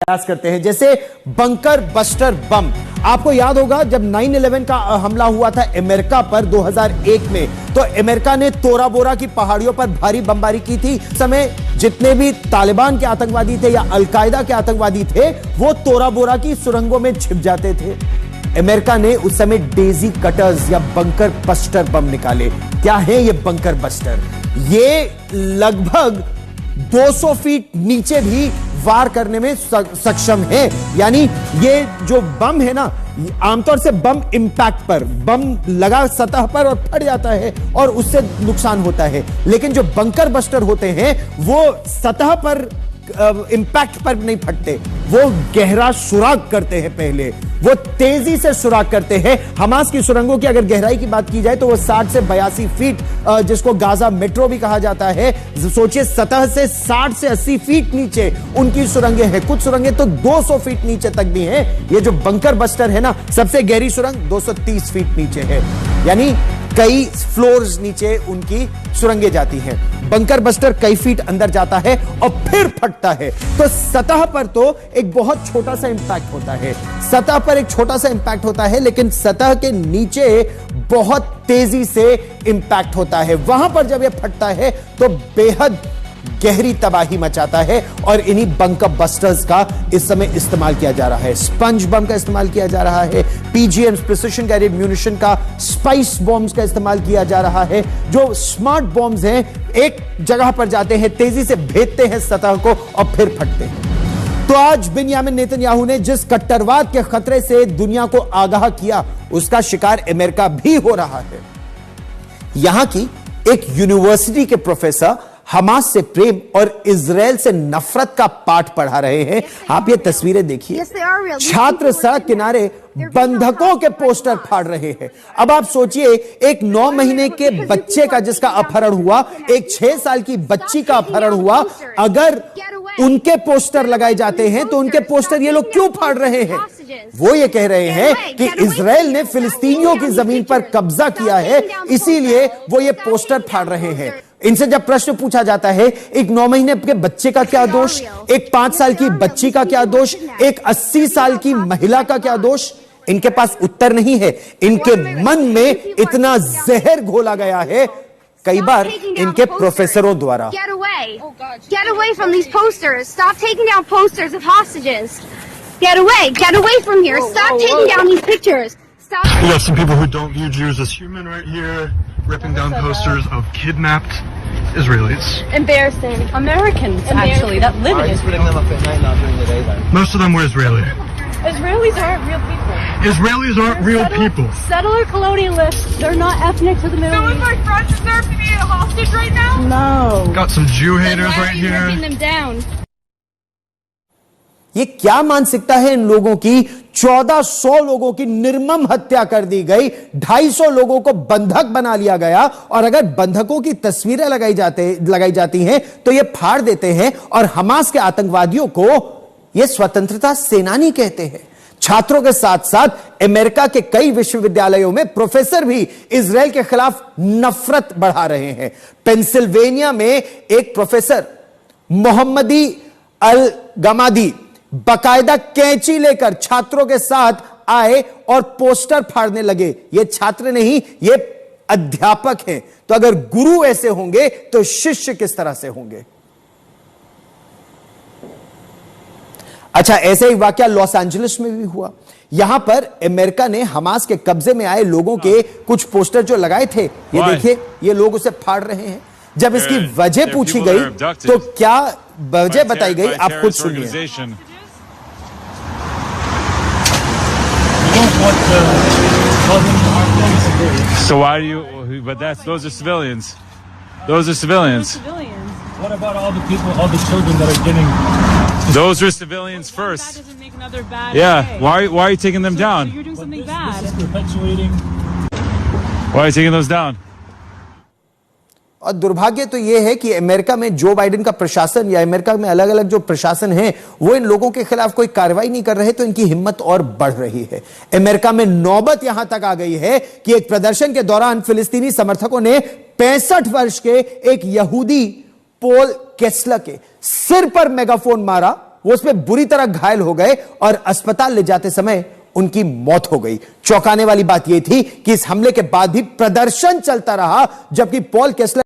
प्रयास करते हैं, जैसे बंकर बस्टर बम। आपको याद होगा जब 9/11 का हमला हुआ था अमेरिका पर 2001 में, तो अमेरिका ने तोरा बोरा की पहाड़ियों पर भारी बमबारी की थी। उस समय जितने भी तालिबान के आतंकवादी थे या अलकायदा के आतंकवादी थे, वो तोरा बोरा की सुरंगों में छिप जाते थे। अमेरिका ने उस समय डेजी कटर्स या बंकर बस्टर बम निकाले। क्या है ये बंकर बस्टर? ये लगभग 200 फीट नीचे भी वार करने में सक्षम है। यानी ये जो बम है ना, आमतौर से बम इंपैक्ट पर, बम लगा सतह पर और फट जाता है और उससे नुकसान होता है, लेकिन जो बंकर बस्टर होते हैं वो सतह पर इंपैक्ट पर नहीं फटते, वो गहरा सुराग करते हैं। पहले वो तेजी से सुराग करते हैं। हमास की सुरंगों की अगर गहराई की बात की जाए तो वो 60 से 82 फीट, जिसको गाजा मेट्रो भी कहा जाता है। सोचिए, सतह से 60 से 80 फीट नीचे उनकी सुरंगें हैं। कुछ सुरंगें तो 200 फीट नीचे तक भी हैं। ये जो बंकर बस्टर है ना, सबसे गहरी सुरंग 230 फीट नीचे है, यानी कई फ्लोर्स नीचे उनकी सुरंगें जाती हैं। बंकर बस्टर कई फीट अंदर जाता है और फिर फटता है। तो सतह पर तो एक बहुत छोटा सा इंपैक्ट होता है, सतह पर एक छोटा सा इंपैक्ट होता है, लेकिन सतह के नीचे बहुत तेजी से इंपैक्ट होता है। वहां पर जब यह फटता है तो बेहद गहरी तबाही मचाता है, और इन्हीं बंकर बस्टर्स का इस समय इस्तेमाल किया जा रहा है। स्पंज बम का इस्तेमाल किया जा रहा है, पीजीएम प्रिसिशन गाइडेड म्यूनिशन का, स्पाइस बॉम्ब्स का इस्तेमाल किया जा रहा है। जो स्मार्ट बॉम्ब्स हैं, एक जगह पर जाते हैं, तेजी से भेदते हैं सतह को और फिर फटते हैं। तो आज बिन्यामिन नेतन्याहू ने जिस कट्टरवाद के खतरे से दुनिया को आगाह किया, उसका शिकार अमेरिका भी हो रहा है। यहां की एक यूनिवर्सिटी के प्रोफेसर हमास से प्रेम और इजराइल से नफरत का पाठ पढ़ा रहे हैं। आप ये तस्वीरें देखिए, छात्र सड़क किनारे बंधकों के पोस्टर फाड़ रहे हैं। अब आप सोचिए, एक 9 महीने के बच्चे का जिसका अपहरण हुआ, एक 6 साल की बच्ची का अपहरण हुआ, अगर उनके पोस्टर लगाए जाते हैं तो उनके पोस्टर ये लोग क्यों फाड़ रहे हैं? वो ये कह रहे हैं कि इजराइल ने फिलिस्तीनियों की जमीन पर कब्जा किया है, इसीलिए वो ये पोस्टर फाड़ रहे हैं। इनसे जब प्रश्न पूछा जाता है, एक 9 महीने के बच्चे का क्या दोष, एक 5 साल की बच्ची का क्या दोष, एक 80 साल की महिला का क्या दोष, इनके पास उत्तर नहीं है। इनके मन में इतना जहर घोला गया है, कई बार इनके प्रोफेसरों द्वारा। Get away from these posters. Stop taking down posters of hostages. Get away from here. Stop taking down these pictures. Stop. We have some people who don't view Jews as human right here, ripping down posters of kidnapped Israelis. Embarrassing. Americans, actually, that live in Israel. Putting them up at night, not during the day, then. Most of them were Israeli. Israelis aren't real people. Israelis aren't real people. Settler colonialists. They're not ethnic to the Middle East. So is our friend deserve to be a hostage right now? No. Got some Jew haters right here. Ripping them down. ये क्या मानसिकता है इन लोगों की? 1400 लोगों की निर्मम हत्या कर दी गई, 250 लोगों को बंधक बना लिया गया, और अगर बंधकों की तस्वीरें लगाई जाती हैं तो ये फाड़ देते हैं, और हमास के आतंकवादियों को ये स्वतंत्रता सेनानी कहते हैं। छात्रों के साथ साथ अमेरिका के कई विश्वविद्यालयों में प्रोफेसर भी इजराइल के खिलाफ नफरत बढ़ा रहे हैं। पेंसिल्वेनिया में एक प्रोफेसर मोहम्मदी अल गमादी बाकायदा कैंची लेकर छात्रों के साथ आए और पोस्टर फाड़ने लगे। ये छात्र नहीं, ये अध्यापक हैं। तो अगर गुरु ऐसे होंगे तो शिष्य किस तरह से होंगे? अच्छा, ऐसे ही वाकया लॉस एंजलिस में भी हुआ। यहां पर अमेरिका ने हमास के कब्जे में आए लोगों के कुछ पोस्टर जो लगाए थे, ये देखिए, ये लोग उसे फाड़ रहे हैं। जब इसकी वजह पूछी गई तो क्या वजह बताई गई, आप खुद सुनिए। So why do you? But those are civilians. Those are civilians. What about all the people, all the children that are getting? Those are civilians first. That doesn't make another bad. Yeah. Day. Why are you taking them down? You're doing something This bad. is perpetuating. Why are you taking those down? और दुर्भाग्य तो यह है कि America में Joe Biden का प्रशासन या अमेरिका में अलग अलग जो प्रशासन है, वो इन लोगों के खिलाफ कोई कार्रवाई नहीं कर रहे, तो इनकी हिम्मत और बढ़ रही है। अमेरिका में नौबत यहां तक आ गई है कि एक प्रदर्शन के दौरान फिलिस्तीनी समर्थकों ने 65 वर्ष के एक यहूदी पोल केस्लर के सिर पर मेगाफोन मारा वो उसमें बुरी तरह घायल हो गए और अस्पताल ले जाते समय उनकी मौत हो गई। चौंकाने वाली बात यह थी कि इस हमले के बाद भी प्रदर्शन चलता रहा, जबकि पॉल केस्लर